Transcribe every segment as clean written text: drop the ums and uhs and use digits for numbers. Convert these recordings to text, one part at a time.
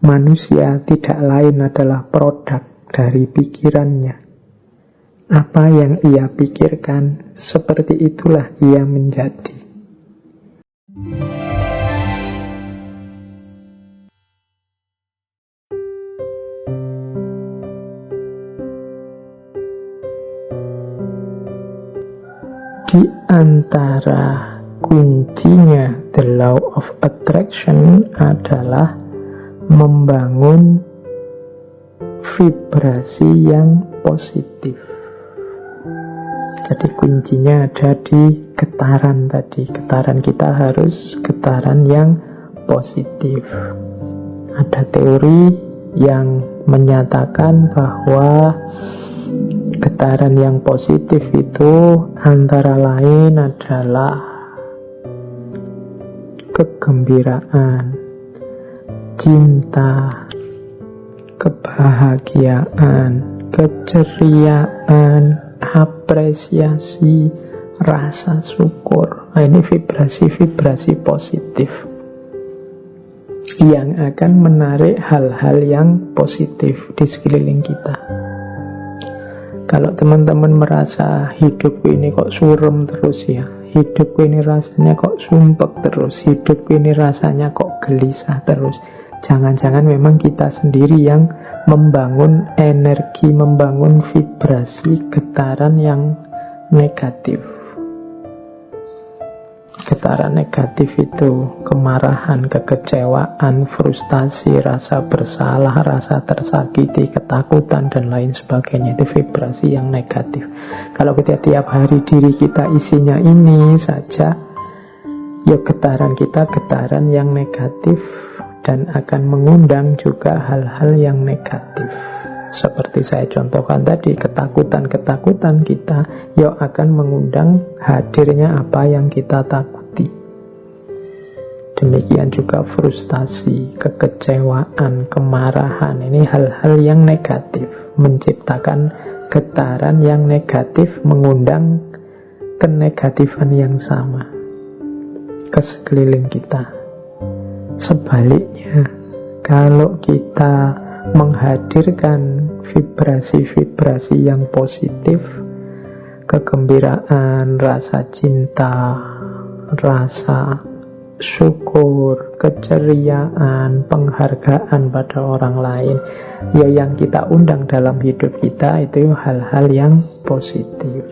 Manusia tidak lain adalah produk dari pikirannya. Apa yang ia pikirkan, seperti itulah ia menjadi. Di antara kuncinya the law of attraction adalah membangun vibrasi yang positif. Jadi kuncinya ada di getaran tadi. Getaran kita harus getaran yang positif. Ada teori yang menyatakan bahwa getaran yang positif itu antara lain adalah kegembiraan, cinta, kebahagiaan, keceriaan, apresiasi, rasa syukur. Nah, ini vibrasi-vibrasi positif yang akan menarik hal-hal yang positif di sekeliling kita. Kalau teman-teman merasa hidupku ini kok suram terus ya, hidupku ini rasanya kok sumpek terus, hidupku ini rasanya kok gelisah terus, jangan-jangan memang kita sendiri yang membangun energi, membangun vibrasi getaran yang negatif. Getaran negatif itu kemarahan, kekecewaan, frustasi, rasa bersalah, rasa tersakiti, ketakutan, dan lain sebagainya. Itu vibrasi yang negatif. Kalau kita tiap hari diri kita isinya ini saja, ya getaran kita getaran yang negatif dan akan mengundang juga hal-hal yang negatif. Seperti saya contohkan tadi, ketakutan-ketakutan kita ya akan mengundang hadirnya apa yang kita takuti. Demikian juga frustasi, kekecewaan, kemarahan. Ini hal-hal yang negatif, menciptakan getaran yang negatif, mengundang kenegatifan yang sama ke sekeliling kita. Sebaliknya, kalau kita menghadirkan vibrasi-vibrasi yang positif, kegembiraan, rasa cinta, rasa syukur, keceriaan, penghargaan pada orang lain, ya yang kita undang dalam hidup kita itu hal-hal yang positif.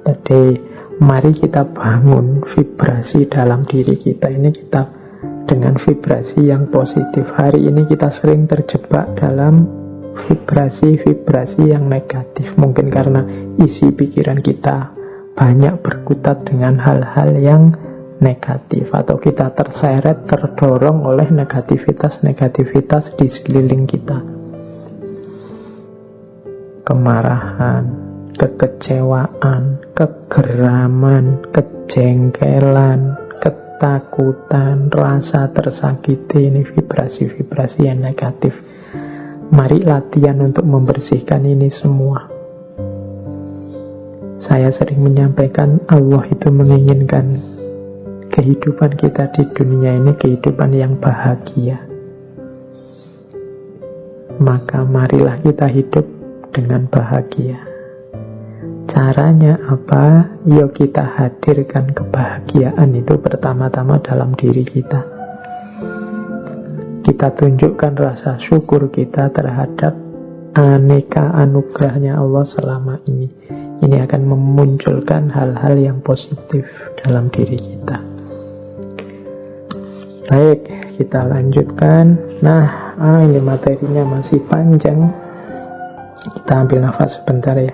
Jadi mari kita bangun vibrasi dalam diri kita ini, kita dengan vibrasi yang positif. Hari ini kita sering terjebak dalam vibrasi-vibrasi yang negatif. Mungkin karena isi pikiran kita banyak berkutat dengan hal-hal yang negatif, atau kita terseret, terdorong oleh negativitas-negativitas di sekeliling kita. Kemarahan, kekecewaan, kegeraman, kejengkelan, ketakutan, rasa tersakiti, ini vibrasi-vibrasi yang negatif. Mari latihan untuk membersihkan ini semua. Saya sering menyampaikan Allah itu menginginkan kehidupan kita di dunia ini kehidupan yang bahagia. Maka marilah kita hidup dengan bahagia. Caranya apa? Yuk kita hadirkan kebahagiaan itu pertama-tama dalam diri kita. Kita tunjukkan rasa syukur kita terhadap aneka anugerahnya Allah selama ini. Ini akan memunculkan hal-hal yang positif dalam diri kita. Baik, kita lanjutkan. Nah, ini materinya masih panjang. Kita ambil nafas sebentar ya.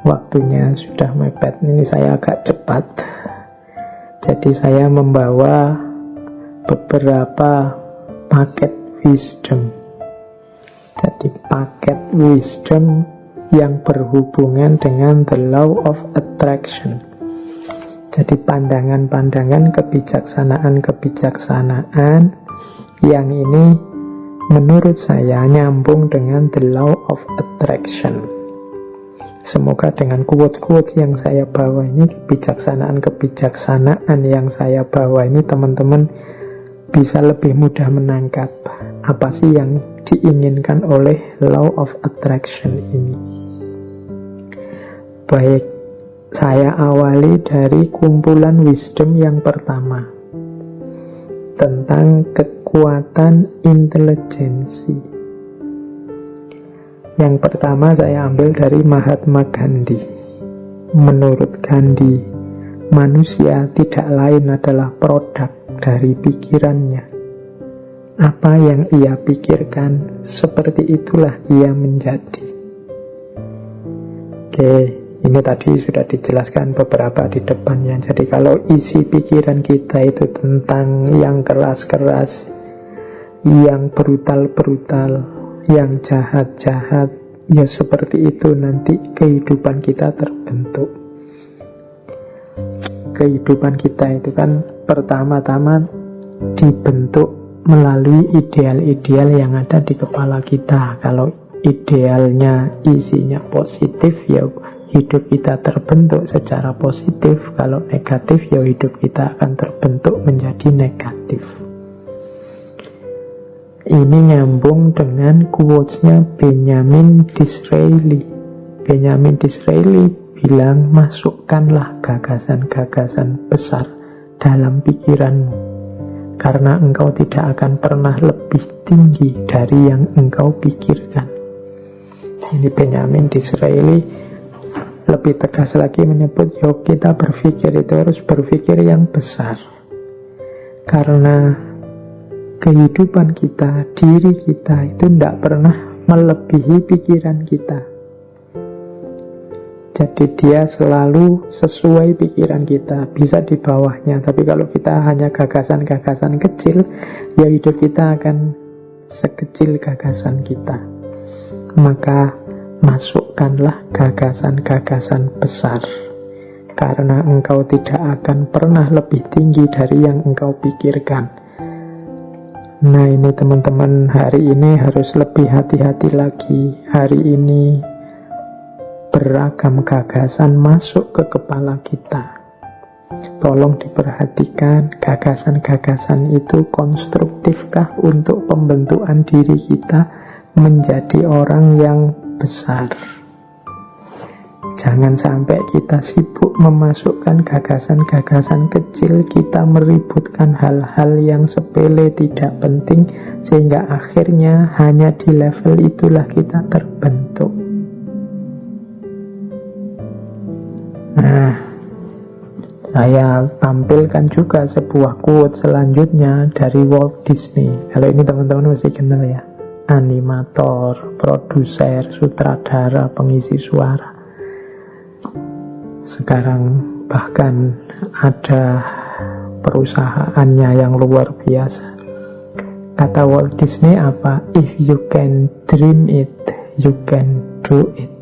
Waktunya sudah mepet. Ini saya agak cepat. Jadi saya membawa beberapa paket wisdom. Jadi paket wisdom yang berhubungan dengan the law of attraction. Jadi pandangan-pandangan kebijaksanaan-kebijaksanaan yang ini menurut saya nyambung dengan the law of attraction. Semoga dengan quote-quote yang saya bawa ini, kebijaksanaan-kebijaksanaan yang saya bawa ini, teman-teman bisa lebih mudah menangkap apa sih yang diinginkan oleh law of attraction ini. Baik, saya awali dari kumpulan wisdom yang pertama, tentang kekuatan intelijensi. Yang pertama saya ambil dari Mahatma Gandhi. Menurut Gandhi, manusia tidak lain adalah produk dari pikirannya. Apa yang ia pikirkan, seperti itulah ia menjadi. Oke, ini tadi sudah dijelaskan beberapa di depannya. Jadi kalau isi pikiran kita itu tentang yang keras-keras, yang brutal-brutal, yang jahat-jahat, ya seperti itu nanti kehidupan kita terbentuk. Kehidupan kita itu kan pertama-tama dibentuk melalui ideal-ideal yang ada di kepala kita. Kalau idealnya isinya positif, ya hidup kita terbentuk secara positif. Kalau negatif, ya hidup kita akan terbentuk menjadi negatif. Ini nyambung dengan quotes-nya Benjamin Disraeli. Benjamin Disraeli bilang, masukkanlah gagasan-gagasan besar dalam pikiranmu, karena engkau tidak akan pernah lebih tinggi dari yang engkau pikirkan. Ini Benjamin Disraeli lebih tegas lagi menyebut, yuk kita berpikir itu harus berpikir yang besar. Karena kehidupan kita, diri kita itu tidak pernah melebihi pikiran kita. Jadi dia selalu sesuai pikiran kita, bisa di bawahnya. Tapi kalau kita hanya gagasan-gagasan kecil, ya hidup kita akan sekecil gagasan kita. Maka masukkanlah gagasan-gagasan besar, karena engkau tidak akan pernah lebih tinggi dari yang engkau pikirkan. Nah ini teman-teman, hari ini harus lebih hati-hati lagi. Hari ini beragam gagasan masuk ke kepala kita. Tolong diperhatikan, gagasan-gagasan itu konstruktifkah untuk pembentukan diri kita menjadi orang yang besar? Jangan sampai kita sibuk memasukkan gagasan-gagasan kecil, kita meributkan hal-hal yang sepele tidak penting, sehingga akhirnya hanya di level itulah kita terbentuk. Nah, saya tampilkan juga sebuah quote selanjutnya dari Walt Disney. Kalau ini teman-teman mesti kenal ya, animator, produser, sutradara, pengisi suara. Sekarang bahkan ada perusahaannya yang luar biasa. Kata Walt Disney apa? If you can dream it, you can do it.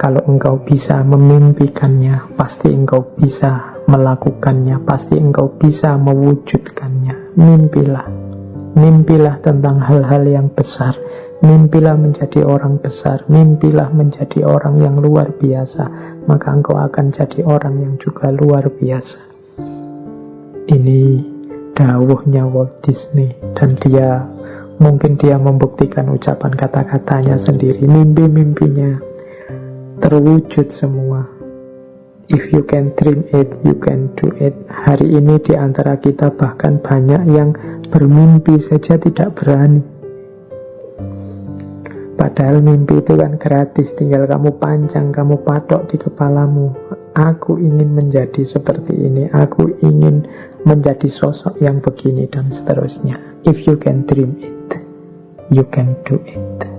Kalau engkau bisa memimpikannya, pasti engkau bisa melakukannya, pasti engkau bisa mewujudkannya. Mimpilah. Mimpilah tentang hal-hal yang besar. Mimpilah menjadi orang besar. Mimpilah menjadi orang yang luar biasa. Maka engkau akan jadi orang yang juga luar biasa. Ini dawuhnya Walt Disney. Dan mungkin dia membuktikan ucapan kata-katanya sendiri. Mimpi-mimpinya terwujud semua. If you can dream it, you can do it. Hari ini di antara kita bahkan banyak yang bermimpi saja tidak berani. Padahal mimpi itu kan gratis, tinggal kamu pancang, kamu patok di kepalamu. Aku ingin menjadi seperti ini, aku ingin menjadi sosok yang begini, dan seterusnya. If you can dream it, you can do it.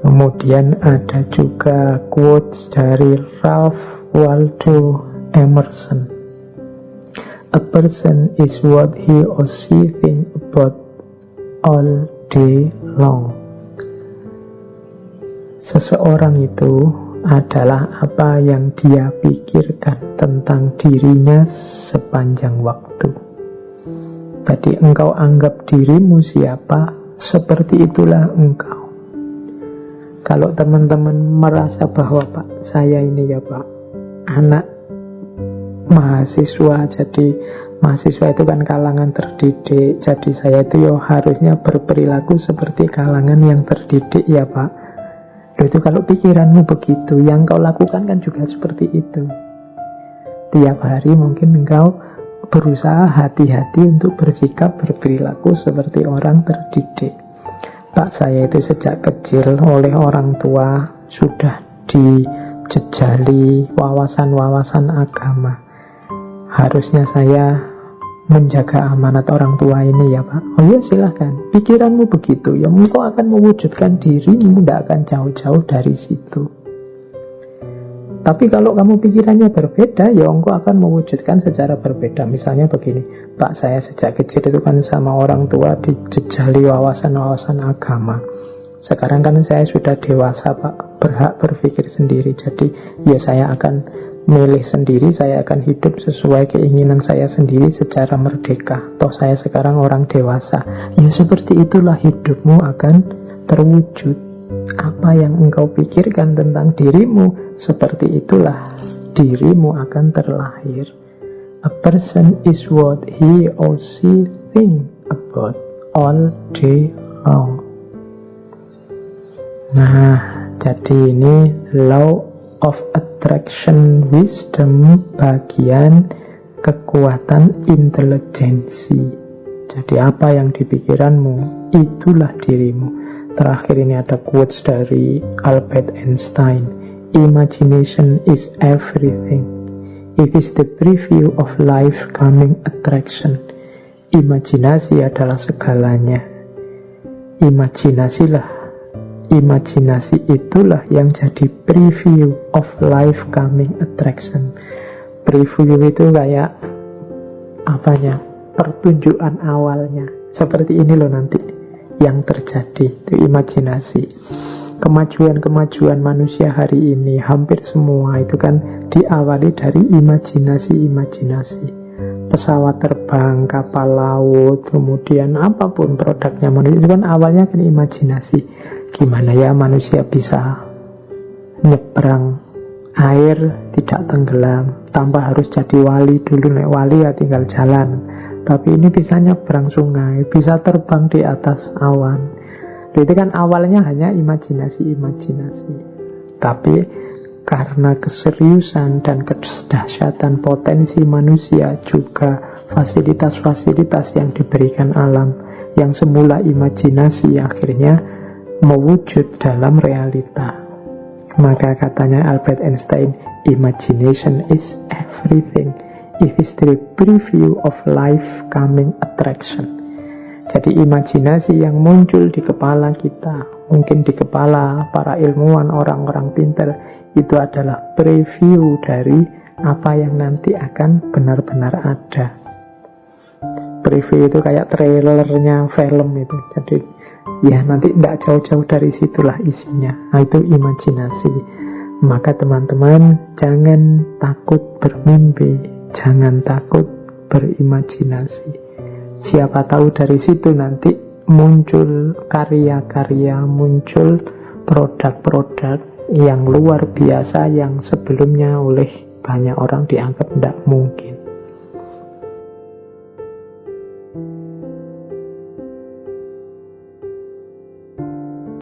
Kemudian ada juga quotes dari Ralph Waldo Emerson. A person is what he or she think about all day long. Seseorang itu adalah apa yang dia pikirkan tentang dirinya sepanjang waktu. Jadi engkau anggap dirimu siapa, seperti itulah engkau. Kalau teman-teman merasa bahwa Pak, saya ini ya Pak, anak mahasiswa. Jadi mahasiswa itu kan kalangan terdidik. Jadi saya itu ya harusnya berperilaku seperti kalangan yang terdidik ya Pak. Loh, itu kalau pikiranmu begitu, yang kau lakukan kan juga seperti itu. Tiap hari mungkin engkau berusaha hati-hati untuk bersikap, berperilaku seperti orang terdidik. Pak, saya itu sejak kecil oleh orang tua sudah dijejali wawasan-wawasan agama. Harusnya saya menjaga amanat orang tua ini ya Pak. Oh ya silahkan, pikiranmu begitu, ya engkau akan mewujudkan dirimu, tidak akan jauh-jauh dari situ. Tapi kalau kamu pikirannya berbeda, ya engkau akan mewujudkan secara berbeda. Misalnya begini, Pak, saya sejak kecil itu kan sama orang tua dijejali wawasan-wawasan agama. Sekarang kan saya sudah dewasa Pak, berhak berpikir sendiri. Jadi ya saya akan milih sendiri, saya akan hidup sesuai keinginan saya sendiri secara merdeka. Toh saya sekarang orang dewasa. Ya seperti itulah hidupmu akan terwujud. Apa yang engkau pikirkan tentang dirimu, seperti itulah dirimu akan terlahir. A person is what he or she think about all day long. Nah, jadi ini law of attraction wisdom bagian kekuatan intelijensi. Jadi apa yang dipikiranmu, itulah dirimu. Terakhir ini ada quotes dari Albert Einstein. Imagination is everything. It is the preview of life coming attraction. Imajinasi adalah segalanya. Imajinasi itulah yang jadi preview of life coming attraction. Preview itu kayak apanya? Pertunjukan awalnya. Seperti ini loh nanti yang terjadi, itu imajinasi. Kemajuan-kemajuan manusia hari ini hampir semua itu kan diawali dari imajinasi. Pesawat terbang, kapal laut, kemudian apapun produknya manusia itu kan awalnya kan imajinasi. Gimana ya manusia bisa nyebrang air tidak tenggelam tanpa harus jadi wali dulu. Nek wali ya tinggal jalan, tapi ini bisa nyebrang sungai, bisa terbang di atas awan. Itu kan awalnya hanya imajinasi. Tapi karena keseriusan dan kedahsyatan potensi manusia, juga fasilitas-fasilitas yang diberikan alam, yang semula imajinasi akhirnya mewujud dalam realita. Maka katanya Albert Einstein, imagination is everything. It is the preview of life coming attraction. Jadi imajinasi yang muncul di kepala kita, mungkin di kepala para ilmuwan, orang-orang pintar, itu adalah preview dari apa yang nanti akan benar-benar ada. Preview itu kayak trailernya film itu. Jadi ya nanti tidak jauh-jauh dari situlah isinya. Nah, itu imajinasi. Maka teman-teman jangan takut bermimpi, jangan takut berimajinasi. Siapa tahu dari situ nanti muncul karya-karya, muncul produk-produk yang luar biasa yang sebelumnya oleh banyak orang dianggap tidak mungkin.